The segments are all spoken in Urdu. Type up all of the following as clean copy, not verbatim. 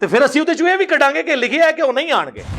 ਤੇ ਫਿਰ ਅਸੀਂ ਉਹਦੇ ਚੂਹੇ ਵੀ ਕੱਢਾਂਗੇ ਕਿ ਲਿਖੇ ਹੈ ਕਿ ਉਹ ਨਹੀਂ ਆਣਗੇ।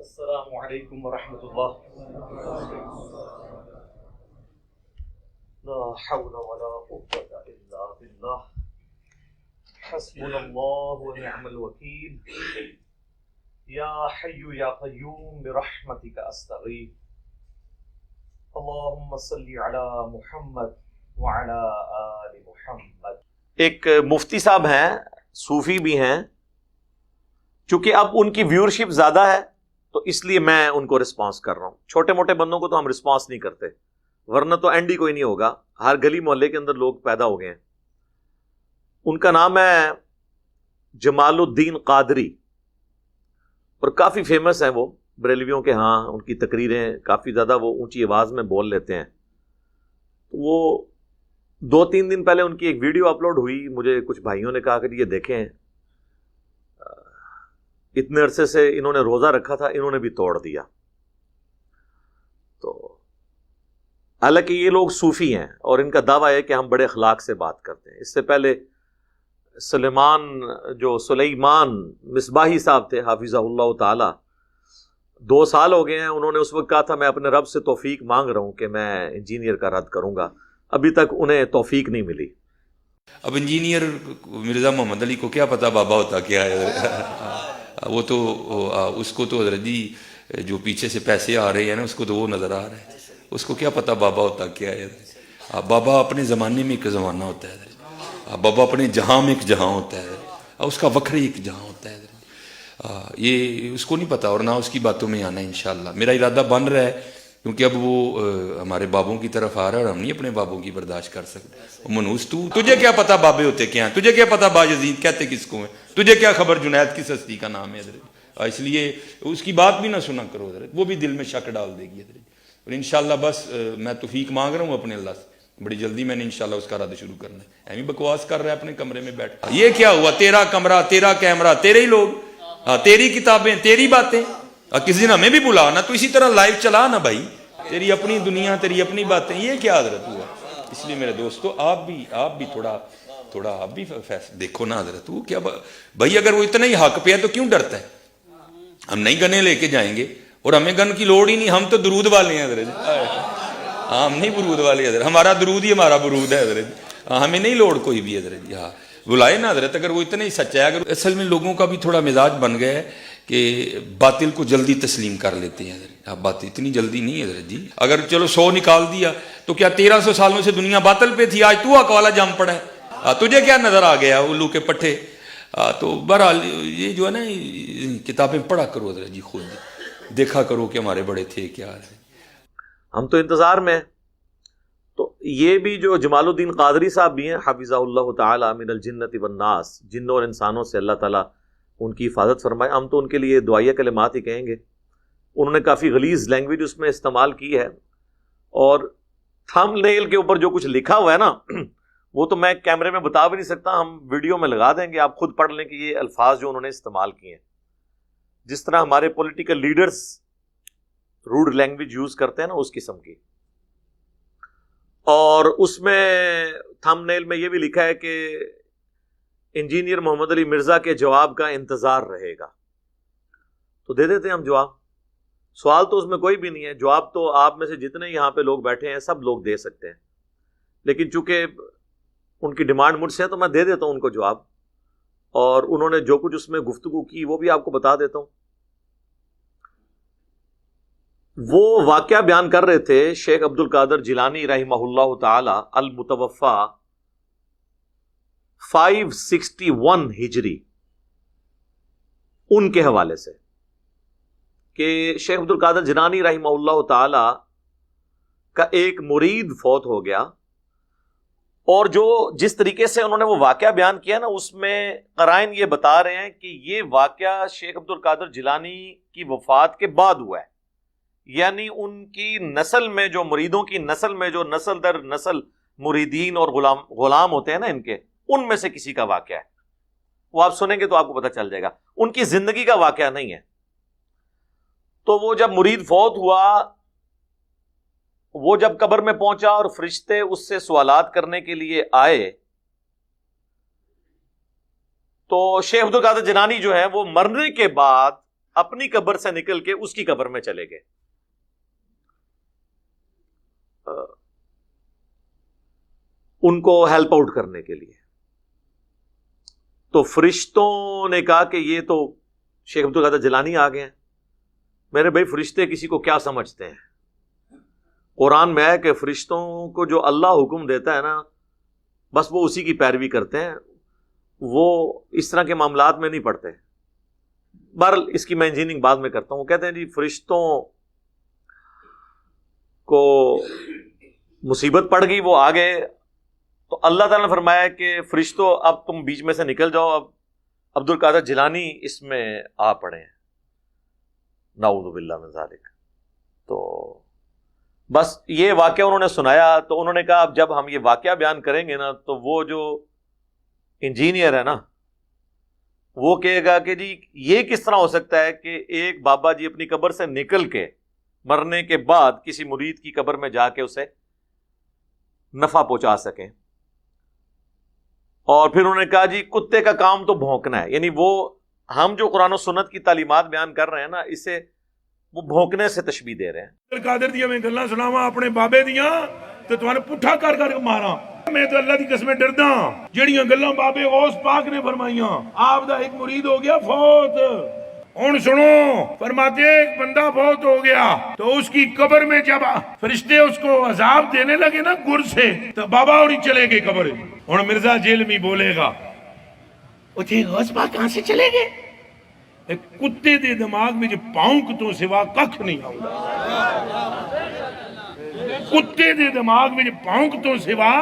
السلام علیکم ورحمۃ اللہ. لا حول ولا قوة الا باللہ. حسبنا اللہ ونعم الوکیل. یا حی یا قیوم برحمتک استغیث. اللہم صلی علی محمد وعلی آل محمد. ایک مفتی صاحب ہیں، صوفی بھی ہیں. چونکہ اب ان کی ویورشپ زیادہ ہے تو اس لیے میں ان کو رسپانس کر رہا ہوں. چھوٹے موٹے بندوں کو تو ہم رسپانس نہیں کرتے، ورنہ تو اینڈ ہی کوئی نہیں ہوگا. ہر گلی محلے کے اندر لوگ پیدا ہو گئے ہیں. ان کا نام ہے جمال الدین قادری، اور کافی فیمس ہیں وہ بریلویوں کے ہاں. ان کی تقریریں کافی زیادہ وہ اونچی آواز میں بول لیتے ہیں. وہ 2-3 دن پہلے ان کی ایک ویڈیو اپلوڈ ہوئی. مجھے کچھ بھائیوں نے کہا کہ یہ دیکھیں، اتنے عرصے سے انہوں نے روزہ رکھا تھا، انہوں نے بھی توڑ دیا. تو حالانکہ یہ لوگ صوفی ہیں اور ان کا دعویٰ ہے کہ ہم بڑے اخلاق سے بات کرتے ہیں. اس سے پہلے سلیمان مصباحی صاحب تھے حافظہ اللہ تعالی، 2 سال ہو گئے ہیں. انہوں نے اس وقت کہا تھا میں اپنے رب سے توفیق مانگ رہا ہوں کہ میں انجینئر کا رد کروں گا. ابھی تک انہیں توفیق نہیں ملی. اب انجینئر مرزا محمد علی کو کیا پتا بابا ہوتا کیا ہے؟ وہ تو اس کو تو حضرت جی جو پیچھے سے پیسے آ رہے ہیں نا، اس کو تو وہ نظر آ رہا ہے. اس کو کیا پتا بابا ہوتا کیا ہے؟ بابا اپنے زمانے میں ایک زمانہ ہوتا ہے، بابا اپنے جہاں میں ایک جہاں ہوتا ہے، اس کا وکھرے ایک جہاں ہوتا ہے. یہ اس کو نہیں پتا اور نہ اس کی باتوں میں آنا. انشاءاللہ میرا ارادہ بن رہا ہے، کیونکہ اب وہ ہمارے بابوں کی طرف آ رہا ہے اور ہم نہیں اپنے بابوں کی برداشت کر سکتے. منوس تجھے کیا پتا بابے ہوتے کیا ہیں؟ تجھے کیا پتا باجزید کہتے کس کو ہیں؟ تجھے کیا خبر جنید کس ہستی کا نام ہے؟ حضرت اس لیے اس کی بات بھی نہ سنا کرو حضرت، وہ بھی دل میں شک ڈال دے گی حضرت. اور انشاءاللہ بس میں توفیق مانگ رہا ہوں اپنے اللہ سے، بڑی جلدی میں نے انشاءاللہ اس کا رد شروع کرنا ہے. ایویں بکواس کر رہا ہے اپنے کمرے میں بیٹھ. یہ کیا ہوا؟ تیرا کمرہ، تیرا کیمرہ، تیرے ہی لوگ، تیری کتابیں، تیری باتیں. کسی دن ہمیں بھی بلا نا، تو اسی طرح لائیو چلا نا بھائی. تیری اپنی دنیا، تیری اپنی باتیں. یہ کیا حضرت ہوا؟ اس لیے میرے دوستو آپ بھی تھوڑا آپ بھی دیکھو نا حضرت. وہ کیا بھائی، اگر وہ اتنا ہی حق پہ ہے تو کیوں ڈرتا ہے؟ ہم نہیں گنے لے کے جائیں گے اور ہمیں گن کی لوڑ ہی نہیں. ہم تو درود والے ہیں حضرت. ہم نہیں برود والے حضرت، ہمارا درود ہی ہمارا برود ہے حضرت. ہمیں نہیں لوڑ کوئی بھی حضرت. ہاں بلائے نا حضرت، اگر وہ اتنا ہی سچا ہے. اگر اصل میں لوگوں کا بھی تھوڑا مزاج بن گیا ہے کہ باطل کو جلدی تسلیم کر لیتے ہیں حضرت. بات اتنی جلدی نہیں حضرت جی. اگر چلو 100 نکال دیا تو کیا 1300 سالوں سے دنیا باطل پہ تھی؟ آج تو حق والا جام پڑا ہے. تجھے کیا نظر آ گیا الو کے پٹھے؟ تو بہرحال یہ جو ہے نا کتابیں پڑھا کرو حضرت جی، خود دیکھا کرو کہ ہمارے بڑے تھے کیا. ہم تو انتظار میں. تو یہ بھی جو جمال الدین قادری صاحب بھی ہیں حفظہ اللہ تعالی من الجنت والناس، جنوں اور انسانوں سے اللہ تعالیٰ ان کی حفاظت فرمائے. ہم تو ان کے لیے دعائیہ کلمات ہی کہیں گے. انہوں نے کافی غلیظ لینگویج اس میں استعمال کی ہے، اور تھم نیل کے اوپر جو کچھ لکھا ہوا ہے نا وہ تو میں کیمرے میں بتا بھی نہیں سکتا. ہم ویڈیو میں لگا دیں گے، آپ خود پڑھ لیں کہ یہ الفاظ جو انہوں نے استعمال کیے ہیں. جس طرح ہمارے political leaders road language use کرتے ہیں نا، اس قسم کی. اور اس میں تھم نیل میں یہ بھی لکھا ہے کہ انجینئر محمد علی مرزا کے جواب کا انتظار رہے گا. تو دے دیتے ہیں ہم جواب. سوال تو اس میں کوئی بھی نہیں ہے. جواب تو آپ میں سے جتنے یہاں پہ لوگ بیٹھے ہیں سب لوگ دے سکتے ہیں، لیکن چونکہ ان کی ڈیمانڈ مجھ سے ہے تو میں دے دیتا ہوں ان کو جواب. اور انہوں نے جو کچھ اس میں گفتگو کی وہ بھی آپ کو بتا دیتا ہوں. وہ واقعہ بیان کر رہے تھے شیخ عبد القادر جیلانی رحمہ اللہ تعالی المتوفا 561 ہجری، ان کے حوالے سے کہ شیخ عبد القادر جیلانی رحمہ اللہ تعالی کا ایک مرید فوت ہو گیا. اور جس طریقے سے انہوں نے وہ واقعہ بیان کیا نا، اس میں قرائن یہ بتا رہے ہیں کہ یہ واقعہ شیخ عبد القادر جیلانی کی وفات کے بعد ہوا ہے. یعنی ان کی نسل میں جو مریدوں کی نسل میں جو نسل در نسل مریدین اور غلام ہوتے ہیں نا ان کے، ان میں سے کسی کا واقعہ ہے. وہ آپ سنیں گے تو آپ کو پتہ چل جائے گا. ان کی زندگی کا واقعہ نہیں ہے. تو وہ جب مرید فوت ہوا، وہ جب قبر میں پہنچا اور فرشتے اس سے سوالات کرنے کے لیے آئے، تو شیخ عبد القادر جیلانی جو ہے وہ مرنے کے بعد اپنی قبر سے نکل کے اس کی قبر میں چلے گئے. ان کو ہیلپ آؤٹ کرنے کے لیے. تو فرشتوں نے کہا کہ یہ تو شیخ عبد القادر جیلانی آ گئے ہیں. میرے بھائی فرشتے کسی کو کیا سمجھتے ہیں؟ قرآن میں ہے کہ فرشتوں کو جو اللہ حکم دیتا ہے نا بس وہ اسی کی پیروی کرتے ہیں, وہ اس طرح کے معاملات میں نہیں پڑتے. بہرحال اس کی میں انجینئرنگ بعد میں کرتا ہوں. وہ کہتے ہیں جی فرشتوں کو مصیبت پڑ گئی, وہ آگے, تو اللہ تعالیٰ نے فرمایا کہ فرشتوں اب تم بیچ میں سے نکل جاؤ, اب عبد القادر جیلانی اس میں آ پڑے ہیں, نعوذ باللہ من ذالک. تو بس یہ واقعہ انہوں نے سنایا, تو انہوں نے کہا اب جب ہم یہ واقعہ بیان کریں گے نا تو وہ جو انجینئر ہے نا وہ کہے گا کہ جی یہ کس طرح ہو سکتا ہے کہ ایک بابا جی اپنی قبر سے نکل کے مرنے کے بعد کسی مرید کی قبر میں جا کے اسے نفع پہنچا سکیں. اور پھر انہوں نے کہا جی کتے کا کام تو بھونکنا ہے, یعنی وہ ہم جو قرآن و سنت کی تعلیمات بیان کر رہے ہیں نا اسے وہ بھونکنے سے تشبیہ دے رہے ہیں. قادر دیا میں گلاں سناواں اپنے بابے دیاں تے توانے پٹھا کر کر کے ماراں. میں تو اللہ دی قسمیں ڈردا جڑیاں گلاں بابے غوث پاک نے فرمائیاں. آپ دا ایک مرید ہو گیا فوت, ہن سنو, فرماتے ہیں ایک بندہ فوت ہو گیا تو اس کی قبر میں جب فرشتے اس کو عذاب دینے لگے نا گر سے, تو بابا اور ہی چلے گئے قبر. ہن مرزا جیلمی بولے گا اٹھے غوث پاک کہاں سے چلے گئے؟ ایک کتے دے دماغ میں جو پاؤنک تو سوا ککھ نہیں آؤں. کتے دے دماغ میں جو پاؤنک تو سوا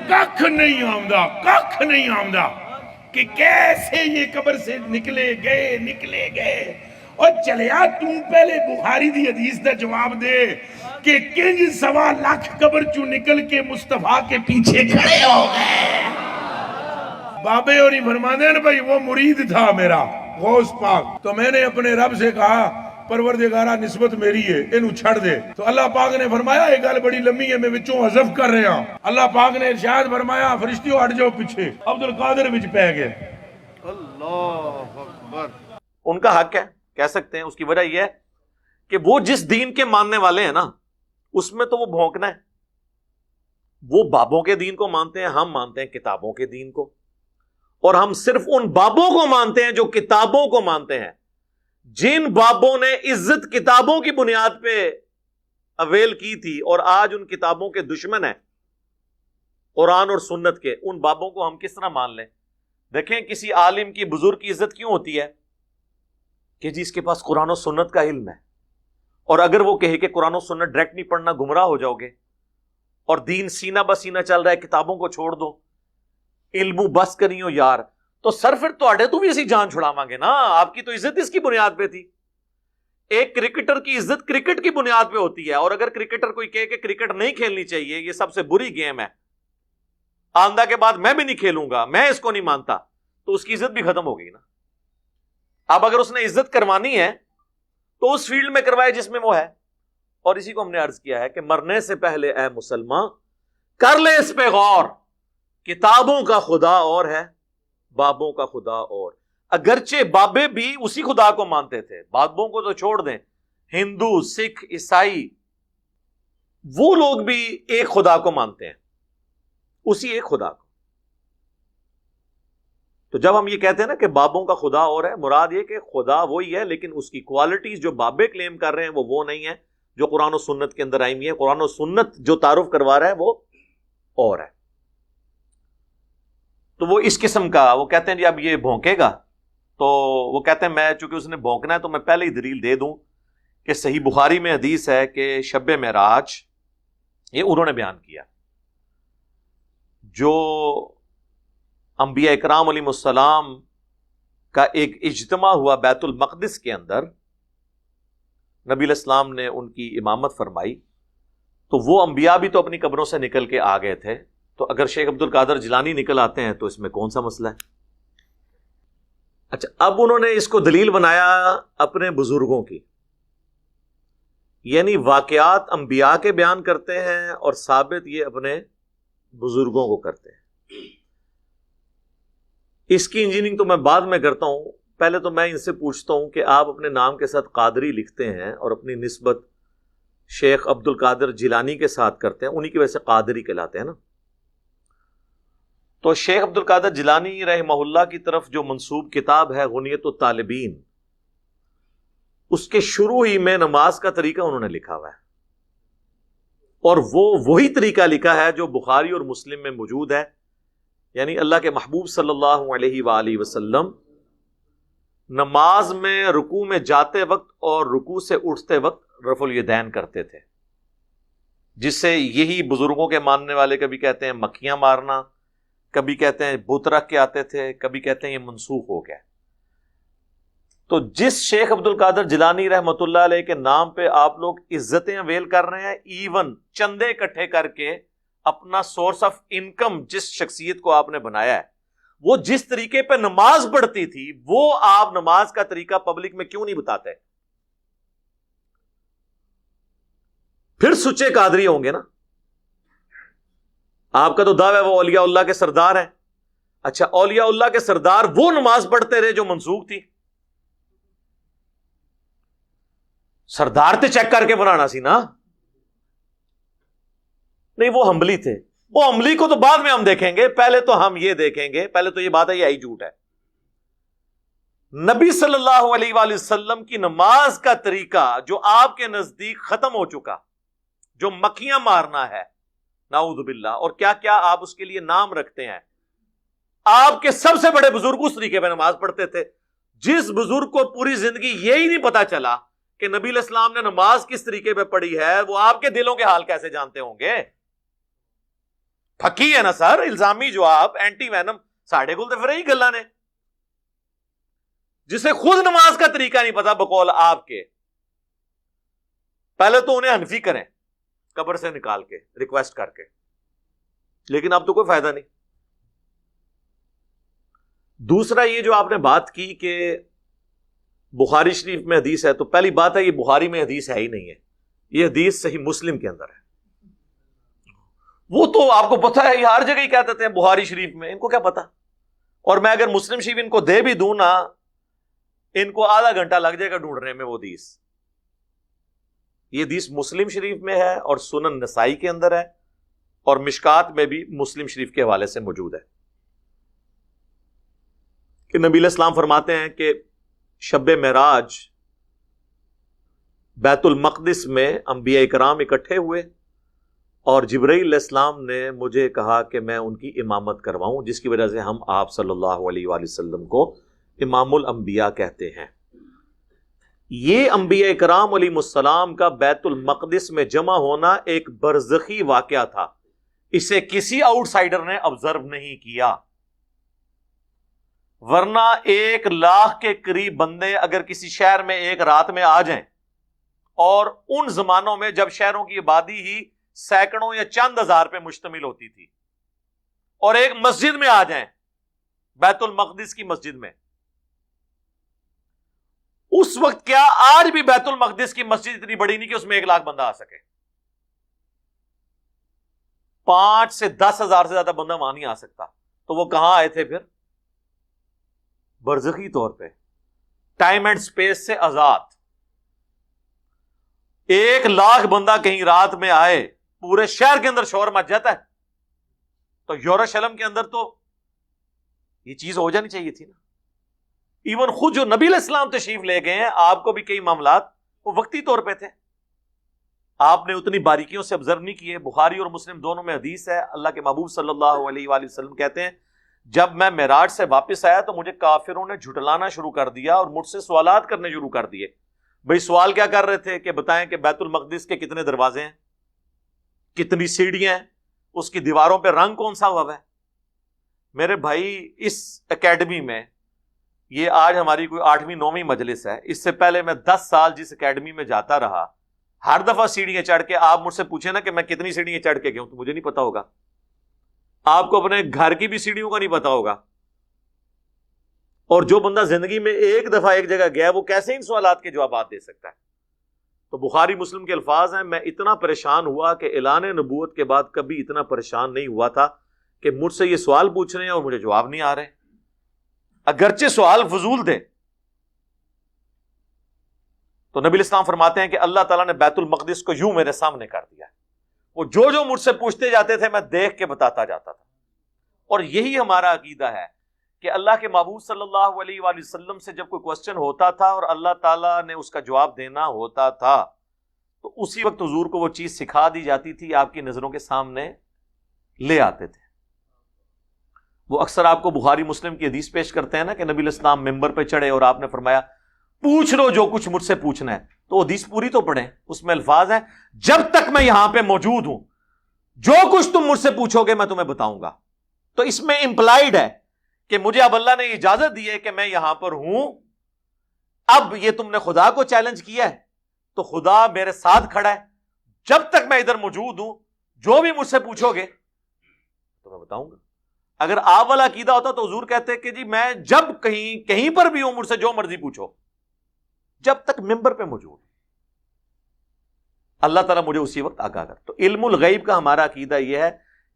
ککھ نہیں آؤں, ککھ نہیں آؤں کہ کیسے یہ قبر سے نکلے گئے. اور چلیا تم پہلے بخاری دی حدیث دا جواب دے کہ کنج 1.25 لاکھ قبر چوں نکل کے مصطفیٰ کے پیچھے کھڑے ہو گئے. بابے اور ہی فرمانے ہیں بھائی وہ مرید تھا میرا غوث پاک, تو میں نے اپنے رب سے کہا پروردگارہ نسبت میری ہے انہوں چھڑ دے. تو اللہ پاک نے فرمایا یہ گل بڑی لمبی ہے میں وچوں حذف کر رہا ہوں. اللہ پاک نے ارشاد فرمایا فرشتیوں ہٹ جاؤ پیچھے, عبد القادر وچ پہ گئے. اللہ اکبر. ان کا حق ہے, کہہ سکتے ہیں. اس کی وجہ یہ ہے کہ وہ جس دین کے ماننے والے ہیں نا اس میں تو وہ بھونکنا ہے. وہ بابوں کے دین کو مانتے ہیں, ہم مانتے ہیں کتابوں کے دین کو. اور ہم صرف ان بابوں کو مانتے ہیں جو کتابوں کو مانتے ہیں. جن بابوں نے عزت کتابوں کی بنیاد پہ اویل کی تھی اور آج ان کتابوں کے دشمن ہیں قرآن اور سنت کے, ان بابوں کو ہم کس طرح مان لیں؟ دیکھیں کسی عالم کی بزرگ کی عزت کیوں ہوتی ہے کہ جی اس کے پاس قرآن و سنت کا علم ہے, اور اگر وہ کہے کہ قرآن و سنت ڈائریکٹ نہیں پڑھنا گمراہ ہو جاؤ گے, اور دین سینہ بسینہ چل رہا ہے کتابوں کو چھوڑ دو, علم بس کریو یار, تو سر پھر تو بھی اسی جان چھڑاواں گے نا. آپ کی تو عزت اس کی بنیاد پہ تھی. ایک کرکٹر کی عزت کرکٹ کی بنیاد پہ ہوتی ہے, اور اگر کرکٹر کوئی کہے کہ کرکٹ نہیں کھیلنی چاہیے یہ سب سے بری گیم ہے, آندہ کے بعد میں بھی نہیں کھیلوں گا, میں اس کو نہیں مانتا, تو اس کی عزت بھی ختم ہو گئی نا. اب اگر اس نے عزت کروانی ہے تو اس فیلڈ میں کروائے جس میں وہ ہے. اور اسی کو ہم نے عرض کیا ہے کہ مرنے سے پہلے اے مسلمان کر لے اس پہ غور, کتابوں کا خدا اور ہے, بابوں کا خدا اور. اگرچہ بابے بھی اسی خدا کو مانتے تھے, بابوں کو تو چھوڑ دیں, ہندو سکھ عیسائی وہ لوگ بھی ایک خدا کو مانتے ہیں, اسی ایک خدا کو. تو جب ہم یہ کہتے ہیں نا کہ بابوں کا خدا اور ہے, مراد یہ کہ خدا وہی ہے لیکن اس کی کوالٹیز جو بابے کلیم کر رہے ہیں وہ نہیں ہے جو قرآن و سنت کے اندر آئی ہوئی ہے. قرآن و سنت جو تعارف کروا رہا ہے وہ اور ہے. تو وہ اس قسم کا, وہ کہتے ہیں جی اب یہ بھونکے گا, تو وہ کہتے ہیں میں چونکہ اس نے بھونکنا ہے تو میں پہلے ہی دلیل دے دوں کہ صحیح بخاری میں حدیث ہے کہ شب معراج یہ انہوں نے بیان کیا, جو انبیاء اکرام علیہ السلام کا ایک اجتماع ہوا بیت المقدس کے اندر, نبی علیہ السلام نے ان کی امامت فرمائی, تو وہ انبیاء بھی تو اپنی قبروں سے نکل کے آ گئے تھے, تو اگر شیخ عبد القادر جیلانی نکل آتے ہیں تو اس میں کون سا مسئلہ ہے؟ اچھا, اب انہوں نے اس کو دلیل بنایا اپنے بزرگوں کی, یعنی واقعات انبیاء کے بیان کرتے ہیں اور ثابت یہ اپنے بزرگوں کو کرتے ہیں. اس کی انجینئرنگ تو میں بعد میں کرتا ہوں, پہلے تو میں ان سے پوچھتا ہوں کہ آپ اپنے نام کے ساتھ قادری لکھتے ہیں اور اپنی نسبت شیخ عبد القادر جیلانی کے ساتھ کرتے ہیں، انہی کی وجہ سے قادری کہلاتے ہیں نا؟ تو شیخ عبد القادر جیلانی رحمہ اللہ کی طرف جو منسوب کتاب ہے غنیت الطالبین، اس کے شروع ہی میں نماز کا طریقہ انہوں نے لکھا ہوا ہے، اور وہ وہی طریقہ لکھا ہے جو بخاری اور مسلم میں موجود ہے. یعنی اللہ کے محبوب صلی اللہ علیہ وآلہ وسلم نماز میں رکوع میں جاتے وقت اور رکوع سے اٹھتے وقت رفع الیدین کرتے تھے، جس سے یہی بزرگوں کے ماننے والے کبھی کہتے ہیں مکھیاں مارنا، کبھی کہتے ہیں بت رکھ کے آتے تھے، کبھی کہتے ہیں یہ منسوخ ہو گیا. تو جس شیخ عبد القادر جیلانی رحمۃ اللہ علیہ کے نام پہ آپ لوگ عزتیں اویل کر رہے ہیں، ایون چندے اکٹھے کر کے اپنا سورس آف انکم جس شخصیت کو آپ نے بنایا ہے، وہ جس طریقے پہ نماز پڑھتی تھی وہ آپ نماز کا طریقہ پبلک میں کیوں نہیں بتاتے؟ پھر سچے قادری ہوں گے نا. آپ کا تو دعویٰ ہے وہ اولیاء اللہ کے سردار ہیں. اچھا، اولیاء اللہ کے سردار وہ نماز پڑھتے رہے جو منسوخ تھی؟ سردار تے چیک کر کے بنانا سی نا. نہیں، وہ حنبلی تھے. وہ حنبلی کو تو بعد میں ہم دیکھیں گے، پہلے تو ہم یہ دیکھیں گے، پہلے تو یہ بات ہے یہ آئی جھوٹ ہے. نبی صلی اللہ علیہ وآلہ وسلم کی نماز کا طریقہ جو آپ کے نزدیک ختم ہو چکا، جو مکھیاں مارنا ہے نعوذ باللہ، اور کیا کیا آپ اس کے لیے نام رکھتے ہیں. آپ کے سب سے بڑے بزرگ اس طریقے پہ نماز پڑھتے تھے. جس بزرگ کو پوری زندگی یہی نہیں پتا چلا کہ نبی علیہ السلام نے نماز کس طریقے پہ پڑھی ہے، وہ آپ کے دلوں کے حال کیسے جانتے ہوں گے؟ پھکی ہے نا سر، الزامی جو آپ اینٹی وینم ساڑھے گل تو پھر ہی گلا نے، جسے خود نماز کا طریقہ نہیں پتا بقول آپ کے. پہلے تو انہیں حنفی کریں قبر سے نکال کے ریکویسٹ کر کے، لیکن اب تو کوئی فائدہ نہیں. دوسرا یہ جو آپ نے بات کی کہ بخاری شریف میں حدیث ہے، تو پہلی بات ہے یہ بخاری میں حدیث ہے ہی نہیں ہے، یہ حدیث صحیح مسلم کے اندر ہے. وہ تو آپ کو پتا ہے یہ ہر جگہ ہی کہہ دیتے ہیں بخاری شریف میں، ان کو کیا پتا. اور میں اگر مسلم شریف ان کو دے بھی دوں نا، ان کو آدھا گھنٹہ لگ جائے گا ڈھونڈنے میں وہ حدیث. یہ حدیث مسلم شریف میں ہے اور سنن نسائی کے اندر ہے، اور مشکات میں بھی مسلم شریف کے حوالے سے موجود ہے کہ نبی علیہ السلام فرماتے ہیں کہ شب معراج بیت المقدس میں انبیاء کرام اکٹھے ہوئے اور جبرائیل علیہ السلام نے مجھے کہا کہ میں ان کی امامت کرواؤں، جس کی وجہ سے ہم آپ صلی اللہ علیہ وآلہ وسلم کو امام الانبیاء کہتے ہیں. یہ انبیاء کرام علیہ السلام کا بیت المقدس میں جمع ہونا ایک برزخی واقعہ تھا، اسے کسی آؤٹ سائیڈر نے آبزرو نہیں کیا. ورنہ 1,00,000 کے قریب بندے اگر کسی شہر میں ایک رات میں آ جائیں، اور ان زمانوں میں جب شہروں کی آبادی ہی سینکڑوں یا چند ہزار پہ مشتمل ہوتی تھی، اور ایک مسجد میں آ جائیں، بیت المقدس کی مسجد میں، اس وقت کیا آج بھی بیت المقدس کی مسجد اتنی بڑی نہیں کہ اس میں 1,00,000 بندہ آ سکے؟ 5 سے 10,000 سے زیادہ بندہ وہاں نہیں آ سکتا. تو وہ کہاں آئے تھے پھر؟ برزخی طور پہ، ٹائم اینڈ سپیس سے آزاد. 1,00,000 بندہ کہیں رات میں آئے، پورے شہر کے اندر شور مچ جاتا ہے. تو یروشلم کے اندر تو یہ چیز ہو جانی چاہیے تھی نا. ایون خود جو نبی علیہ السلام تشریف لے گئے ہیں، آپ کو بھی کئی معاملات وہ وقتی طور پہ تھے، آپ نے اتنی باریکیوں سے آبزرو نہیں کیے. بخاری اور مسلم دونوں میں حدیث ہے، اللہ کے محبوب صلی اللہ علیہ وآلہ وسلم کہتے ہیں جب میں معراج سے واپس آیا تو مجھے کافروں نے جھٹلانا شروع کر دیا اور مجھ سے سوالات کرنے شروع کر دیے. بھئی سوال کیا کر رہے تھے کہ بتائیں کہ بیت المقدس کے کتنے دروازے ہیں، کتنی سیڑھیاں ہیں، اس کی دیواروں پہ رنگ کون سا ہوا ہے. میرے بھائی اس اکیڈمی میں، یہ آج ہماری کوئی 8ویں 9ویں مجلس ہے، اس سے پہلے میں 10 سال جس اکیڈمی میں جاتا رہا، ہر دفعہ سیڑھیاں چڑھ کے، آپ مجھ سے پوچھیں نا کہ میں کتنی سیڑھیاں چڑھ کے گیا ہوں تو مجھے نہیں پتا ہوگا. آپ کو اپنے گھر کی بھی سیڑھیوں کا نہیں پتا ہوگا. اور جو بندہ زندگی میں ایک دفعہ ایک جگہ گیا وہ کیسے ان سوالات کے جوابات دے سکتا ہے؟ تو بخاری مسلم کے الفاظ ہیں، میں اتنا پریشان ہوا کہ اعلان نبوت کے بعد کبھی اتنا پریشان نہیں ہوا تھا کہ مجھ سے یہ سوال پوچھ رہے ہیں اور مجھے جواب نہیں آ رہے. اگرچہ سوال فضول تھے، تو نبی اسلام فرماتے ہیں کہ اللہ تعالیٰ نے بیت المقدس کو یوں میرے سامنے کر دیا، وہ جو مجھ سے پوچھتے جاتے تھے میں دیکھ کے بتاتا جاتا تھا. اور یہی ہمارا عقیدہ ہے کہ اللہ کے محبوب صلی اللہ علیہ وآلہ وسلم سے جب کوئی کوسچن ہوتا تھا اور اللہ تعالیٰ نے اس کا جواب دینا ہوتا تھا تو اسی وقت حضور کو وہ چیز سکھا دی جاتی تھی، آپ کی نظروں کے سامنے لے آتے تھے. وہ اکثر آپ کو بخاری مسلم کی حدیث پیش کرتے ہیں نا کہ نبی الاسلام ممبر پہ چڑھے اور آپ نے فرمایا پوچھ لو جو کچھ مجھ سے پوچھنا ہے. تو حدیث پوری تو پڑھیں، اس میں الفاظ ہیں جب تک میں یہاں پہ موجود ہوں جو کچھ تم مجھ سے پوچھو گے میں تمہیں بتاؤں گا. تو اس میں امپلائیڈ ہے کہ مجھے اب اللہ نے اجازت دی ہے کہ میں یہاں پر ہوں. اب یہ تم نے خدا کو چیلنج کیا ہے تو خدا میرے ساتھ کھڑا ہے، جب تک میں ادھر موجود ہوں جو بھی مجھ سے پوچھو گے تو میں بتاؤں گا. اگر آپ والا عقیدہ ہوتا تو حضور کہتے کہ جی میں جب کہیں پر بھی ہوں مجھ سے جو مرضی پوچھو، جب تک ممبر پہ موجود. اللہ تعالیٰ مجھے اسی وقت آگاہ کر. تو علم الغیب کا ہمارا عقیدہ یہ ہے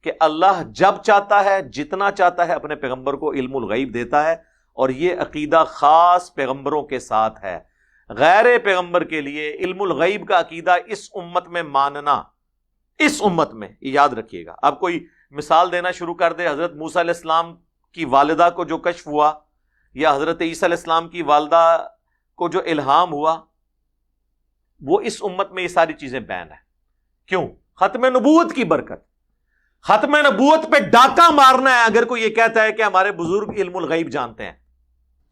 کہ اللہ جب چاہتا ہے جتنا چاہتا ہے اپنے پیغمبر کو علم الغیب دیتا ہے، اور یہ عقیدہ خاص پیغمبروں کے ساتھ ہے. غیر پیغمبر کے لیے علم الغیب کا عقیدہ اس امت میں ماننا، اس امت میں یاد رکھیے گا. آپ کوئی مثال دینا شروع کر دے، حضرت موسیٰ علیہ السلام کی والدہ کو جو کشف ہوا یا حضرت عیسیٰ علیہ السلام کی والدہ کو جو الہام ہوا، وہ اس امت میں یہ ساری چیزیں بین ہیں. کیوں؟ ختم نبوت کی برکت. ختم نبوت پہ ڈاکہ مارنا ہے اگر کوئی یہ کہتا ہے کہ ہمارے بزرگ علم الغیب جانتے ہیں.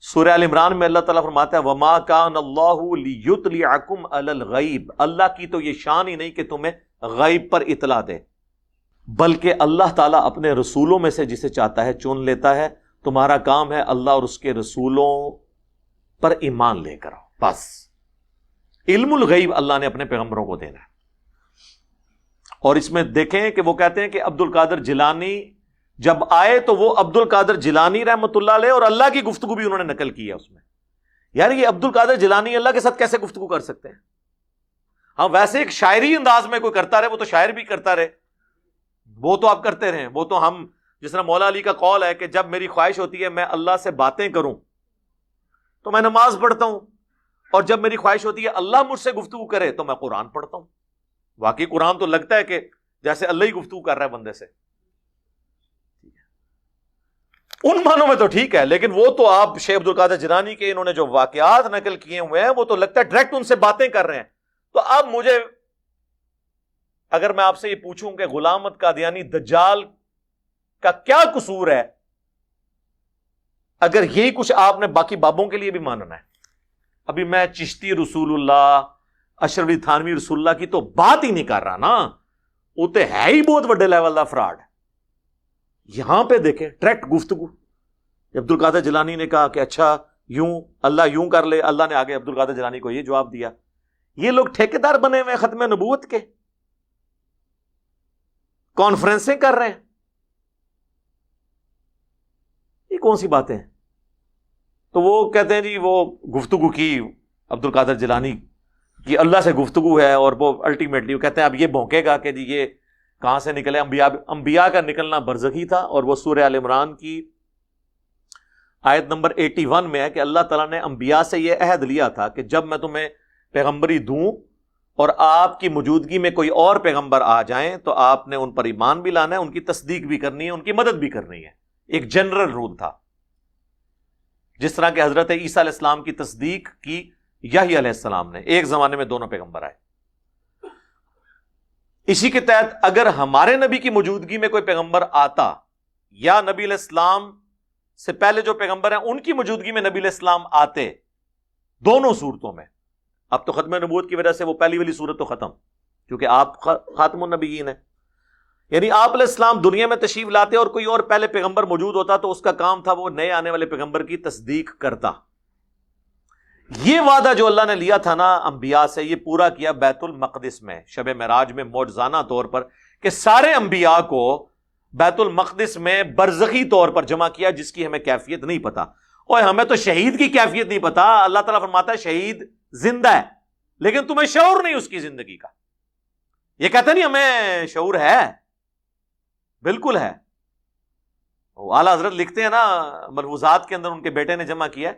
سورہ ال عمران میں اللہ تعالیٰ فرماتا ہے وَمَا كَانَ اللَّهُ لِيُطْلِعَكُمْ عَلَى الْغَيْبِ، اللہ کی تو یہ شان ہی نہیں کہ تمہیں غیب پر اطلاع دے، بلکہ اللہ تعالیٰ اپنے رسولوں میں سے جسے چاہتا ہے چن لیتا ہے. تمہارا کام ہے اللہ اور اس کے رسولوں پر ایمان لے کر آؤ. بس علم الغیب اللہ نے اپنے پیغمبروں کو دینا ہے. اور اس میں دیکھیں کہ وہ کہتے ہیں کہ عبد القادر جیلانی جب آئے تو وہ عبد القادر جیلانی رحمۃ اللہ علیہ اور اللہ کی گفتگو بھی انہوں نے نقل کی ہے اس میں. یار یہ عبد القادر جیلانی اللہ کے ساتھ کیسے گفتگو کر سکتے ہیں؟ ہاں ویسے ایک شاعری انداز میں کوئی کرتا رہے وہ تو شاعر بھی کرتا رہے، وہ تو آپ کرتے رہیں. وہ تو ہم جس طرح مولا علی کا قول ہے کہ جب میری خواہش ہوتی ہے میں اللہ سے باتیں کروں تو میں نماز پڑھتا ہوں، اور جب میری خواہش ہوتی ہے اللہ مجھ سے گفتگو کرے تو میں قرآن پڑھتا ہوں. واقعی قرآن تو لگتا ہے کہ جیسے اللہ ہی گفتگو کر رہا ہے بندے سے. ان معنوں میں تو ٹھیک ہے، لیکن وہ تو آپ شیخ عبد القادر جیلانی کے انہوں نے جو واقعات نقل کیے ہوئے ہیں وہ تو لگتا ہے ڈائریکٹ ان سے باتیں کر رہے ہیں. تو اب مجھے اگر میں آپ سے یہ پوچھوں کہ غلام احمد قادیانی دجال کا کیا قصور ہے، اگر یہی کچھ آپ نے باقی بابوں کے لیے بھی ماننا ہے. ابھی میں چشتی رسول اللہ، اشرف علی تھانوی رسول اللہ کی تو بات ہی نہیں کر رہا نا، وہ تو ہے ہی بہت بڑے لیول کا فراڈ. یہاں پہ دیکھیں ڈائریکٹ گفتگو. عبد القادر جیلانی نے کہا کہ اچھا یوں اللہ یوں کر لے، اللہ نے آگے عبد القادر جیلانی کو یہ جواب دیا. یہ لوگ ٹھیکیدار بنے ہوئے ختم نبوت کے، کانفرنسیں کر رہے ہیں. یہ کون سی باتیں ہیں؟ تو وہ کہتے ہیں جی وہ گفتگو کی عبد القادر جیلانی کی اللہ سے گفتگو ہے، اور وہ الٹیمیٹلی وہ کہتے ہیں اب یہ بھونکے گا کہ جی یہ کہاں سے نکلے. انبیاء کا نکلنا برزخی تھا. اور وہ سورہ ال عمران کی آیت نمبر 81 میں ہے کہ اللہ تعالیٰ نے انبیاء سے یہ عہد لیا تھا کہ جب میں تمہیں پیغمبری دوں اور آپ کی موجودگی میں کوئی اور پیغمبر آ جائیں تو آپ نے ان پر ایمان بھی لانا ہے، ان کی تصدیق بھی کرنی ہے، ان کی مدد بھی کرنی ہے. ایک جنرل رول تھا. جس طرح کہ حضرت عیسیٰ علیہ السلام کی تصدیق کی یحییٰ علیہ السلام نے. ایک زمانے میں دونوں پیغمبر آئے. اسی کے تحت اگر ہمارے نبی کی موجودگی میں کوئی پیغمبر آتا یا نبی علیہ السلام سے پہلے جو پیغمبر ہیں ان کی موجودگی میں نبی علیہ السلام آتے، دونوں صورتوں میں، اب تو ختم نبوت کی وجہ سے وہ پہلی والی صورت تو ختم، کیونکہ آپ خاتم النبیین ہیں. یعنی آپ علیہ السلام دنیا میں تشریف لاتے اور کوئی اور پہلے پیغمبر موجود ہوتا تو اس کا کام تھا وہ نئے آنے والے پیغمبر کی تصدیق کرتا. یہ وعدہ جو اللہ نے لیا تھا نا انبیاء سے، یہ پورا کیا بیت المقدس میں شب معراج میں معجزانہ طور پر، کہ سارے انبیاء کو بیت المقدس میں برزخی طور پر جمع کیا، جس کی ہمیں کیفیت نہیں پتا. اور ہمیں تو شہید کی کیفیت نہیں پتا. اللہ تعالیٰ فرماتا ہے شہید زندہ ہے لیکن تمہیں شعور نہیں اس کی زندگی کا. یہ کہتا نہیں ہمیں شعور ہے، بالکل ہے. اعلیٰ حضرت لکھتے ہیں نا ملفوظات کے اندر، ان کے بیٹے نے جمع کیا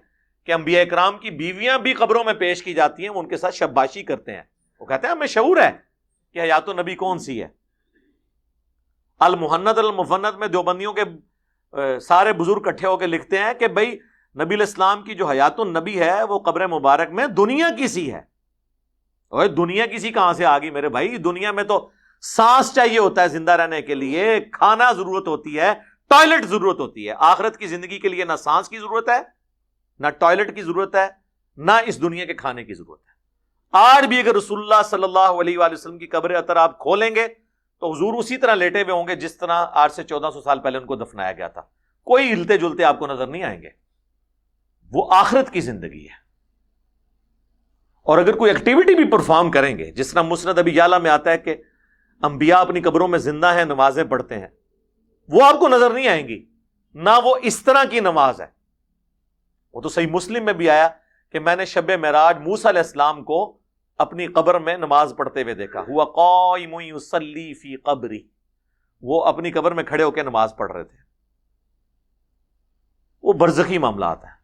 کہ انبیاء کرام کی بیویاں بھی قبروں میں پیش کی جاتی ہیں, وہ ان کے ساتھ شباشی کرتے ہیں. وہ کہتے ہیں ہمیں شعور ہے کہ حیات النبی کون سی ہے. المحند المفند میں دیوبندیوں کے سارے بزرگ اکٹھے ہو کے لکھتے ہیں کہ بھائی نبی علیہ السلام کی جو حیات النبی ہے وہ قبر مبارک میں دنیا کی سی ہے. اور دنیا کی سی کہاں سے آ گئی میرے بھائی؟ دنیا میں تو سانس چاہیے ہوتا ہے زندہ رہنے کے لیے, کھانا ضرورت ہوتی ہے, ٹوائلٹ ضرورت ہوتی ہے. آخرت کی زندگی کے لیے نہ سانس کی ضرورت ہے, نہ ٹوائلٹ کی ضرورت ہے, نہ اس دنیا کے کھانے کی ضرورت ہے. آج بھی اگر رسول اللہ صلی اللہ علیہ وآلہ وسلم کی قبر اطہر آپ کھولیں گے تو حضور اسی طرح لیٹے ہوئے ہوں گے جس طرح آج سے 1400 سال پہلے ان کو دفنایا گیا تھا. کوئی ہلتے جلتے آپ کو نظر نہیں آئیں گے. وہ آخرت کی زندگی ہے. اور اگر کوئی ایکٹیویٹی بھی پرفارم کریں گے, جس طرح مسند ابی یعلا میں آتا ہے کہ انبیاء اپنی قبروں میں زندہ ہیں, نمازیں پڑھتے ہیں, وہ آپ کو نظر نہیں آئیں گی. نہ وہ اس طرح کی نماز ہے. وہ تو صحیح مسلم میں بھی آیا کہ میں نے شب معراج موسیٰ علیہ السلام کو اپنی قبر میں نماز پڑھتے ہوئے دیکھا. ہوا قائم یصلی فی قبری, وہ اپنی قبر میں کھڑے ہو کے نماز پڑھ رہے تھے. وہ برزخی معاملات ہیں.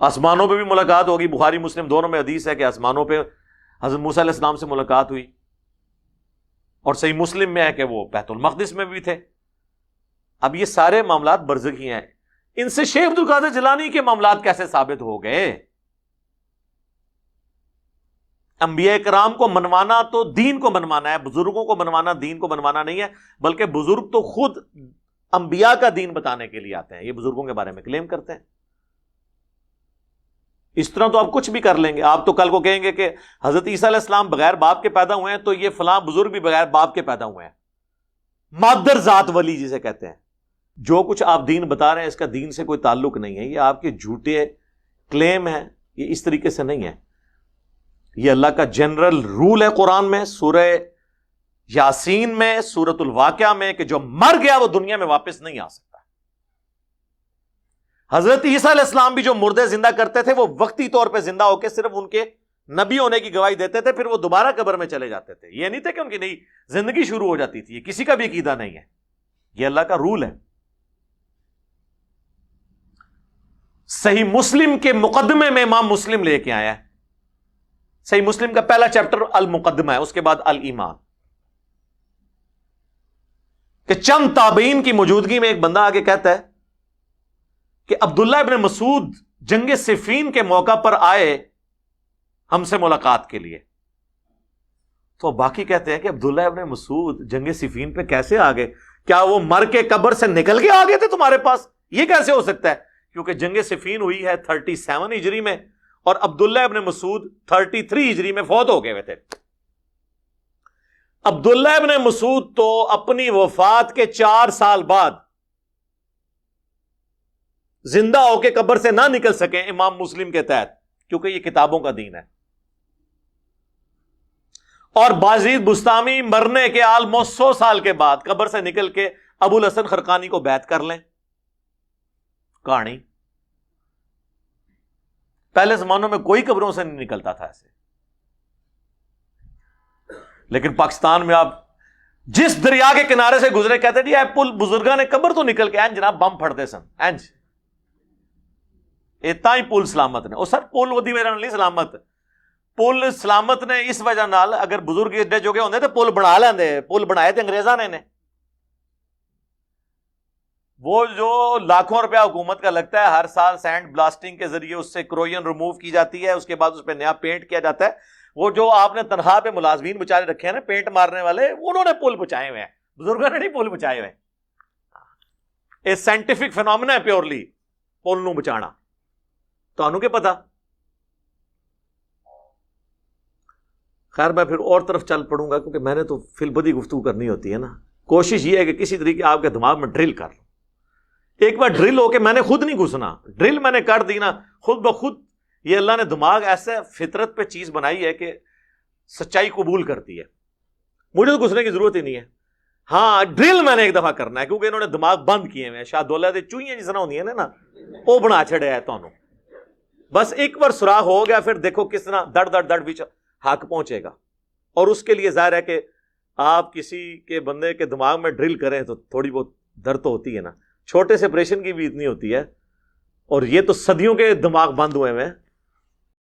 آسمانوں پہ بھی ملاقات ہوگی. بخاری مسلم دونوں میں حدیث ہے کہ آسمانوں پہ حضرت موسیٰ علیہ السلام سے ملاقات ہوئی, اور صحیح مسلم میں ہے کہ وہ بیت المقدس میں بھی تھے. اب یہ سارے معاملات برزخی ہیں. ان سے شیخ عبد القادر جیلانی کے معاملات کیسے ثابت ہو گئے؟ انبیاء کرام کو منوانا تو دین کو منوانا ہے, بزرگوں کو منوانا دین کو منوانا نہیں ہے. بلکہ بزرگ تو خود انبیاء کا دین بتانے کے لیے آتے ہیں. یہ بزرگوں کے بارے میں کلیم کرتے ہیں. اس طرح تو آپ کچھ بھی کر لیں گے. آپ تو کل کو کہیں گے کہ حضرت عیسیٰ علیہ السلام بغیر باپ کے پیدا ہوئے ہیں, تو یہ فلاں بزرگ بھی بغیر باپ کے پیدا ہوئے ہیں. مادر ذات ولی جسے کہتے ہیں. جو کچھ آپ دین بتا رہے ہیں اس کا دین سے کوئی تعلق نہیں ہے. یہ آپ کے جھوٹے کلیم ہیں. یہ اس طریقے سے نہیں ہے. یہ اللہ کا جنرل رول ہے قرآن میں, سورہ یاسین میں, سورۃ الواقعہ میں, کہ جو مر گیا وہ دنیا میں واپس نہیں آ سکتا. حضرت عیسیٰ علیہ السلام بھی جو مردے زندہ کرتے تھے وہ وقتی طور پہ زندہ ہو کے صرف ان کے نبی ہونے کی گواہی دیتے تھے, پھر وہ دوبارہ قبر میں چلے جاتے تھے. یہ نہیں تھا کہ ان کی نئی زندگی شروع ہو جاتی تھی. یہ کسی کا بھی عقیدہ نہیں ہے. یہ اللہ کا رول ہے. صحیح مسلم کے مقدمے میں امام مسلم لے کے آیا ہے. صحیح مسلم کا پہلا چیپٹر المقدمہ ہے, اس کے بعد الایمان. کہ چند تابعین کی موجودگی میں ایک بندہ آگے کہتا ہے کہ عبداللہ ابن مسعود جنگ صفین کے موقع پر آئے ہم سے ملاقات کے لیے. تو باقی کہتے ہیں کہ عبداللہ ابن مسعود جنگ صفین پہ کیسے آ گئے؟ کیا وہ مر کے قبر سے نکل کے آ گئے تھے تمہارے پاس؟ یہ کیسے ہو سکتا ہے؟ کیونکہ جنگ صفین ہوئی ہے 37 ہجری میں, اور عبداللہ ابن مسعود 33 ہجری میں فوت ہو گئے ہوئے تھے. عبداللہ ابن مسعود تو اپنی وفات کے 4 سال بعد زندہ ہو کے قبر سے نہ نکل سکیں امام مسلم کے تحت, کیونکہ یہ کتابوں کا دین ہے. اور بازید بستامی مرنے کے آلموسٹ 100 سال کے بعد قبر سے نکل کے ابو الحسن خرقانی کو بیعت کر لیں. کہانی پہلے زمانوں میں کوئی قبروں سے نہیں نکلتا تھا ایسے. لیکن پاکستان میں آپ جس دریا کے کنارے سے گزرے کہتے جی اے پل بزرگاں نے قبر تو نکل کے جناب بم پھڑتے سن اینج اتنا ہی پل سلامت نے. اور سر پل ودی میرا نہیں سلامت, پل سلامت نے اس وجہ نال اگر بزرگ ایڈے جو ہوندے تے پل بنا لیندے. پل بنائے تے انگریزاں نے. وہ جو لاکھوں روپیہ حکومت کا لگتا ہے ہر سال سینڈ بلاسٹنگ کے ذریعے اس سے کروئن ریموو کی جاتی ہے, اس کے بعد اس پہ نیا پینٹ کیا جاتا ہے. وہ جو آپ نے تنخواہ پہ ملازمین بچارے رکھے ہیں نا پینٹ مارنے والے, انہوں نے پل بچائے ہوئے ہیں, بزرگوں نے نہیں پل بچائے ہوئے. اے سائنٹیفک فینومینا ہے پیورلی پل نو بچانا. تو کیا پتا. خیر میں پھر اور طرف چل پڑوں گا کیونکہ میں نے تو فی البدی گفتگو کرنی ہوتی ہے نا. کوشش یہ ہے کہ کسی طریقے آپ کے دماغ میں ڈرل کر لوں. ایک بار ڈرل ہو کے میں نے خود نہیں گھسنا, ڈرل میں نے کر دی نا خود بخود. یہ اللہ نے دماغ ایسے فطرت پہ چیز بنائی ہے کہ سچائی قبول کرتی ہے. مجھے تو گھسنے کی ضرورت ہی نہیں ہے. ہاں ڈرل میں نے ایک دفعہ کرنا ہے کیونکہ انہوں نے دماغ بند کیے ہوئے ہیں. شاہ دولہ دے چوہیاں جس طرح ہوندی ہیں نا وہ بنا چھڑے ہے. تو بس ایک بار سراغ ہو گیا پھر دیکھو کس طرح دڑ دڑ دڑ بھی حق پہنچے گا. اور اس کے لیے ظاہر ہے کہ آپ کسی کے بندے کے دماغ میں ڈرل کریں تو تھوڑی بہت درد تو ہوتی ہے نا. چھوٹے سے آپریشن کی بھی اتنی ہوتی ہے, اور یہ تو صدیوں کے دماغ بند ہوئے ہیں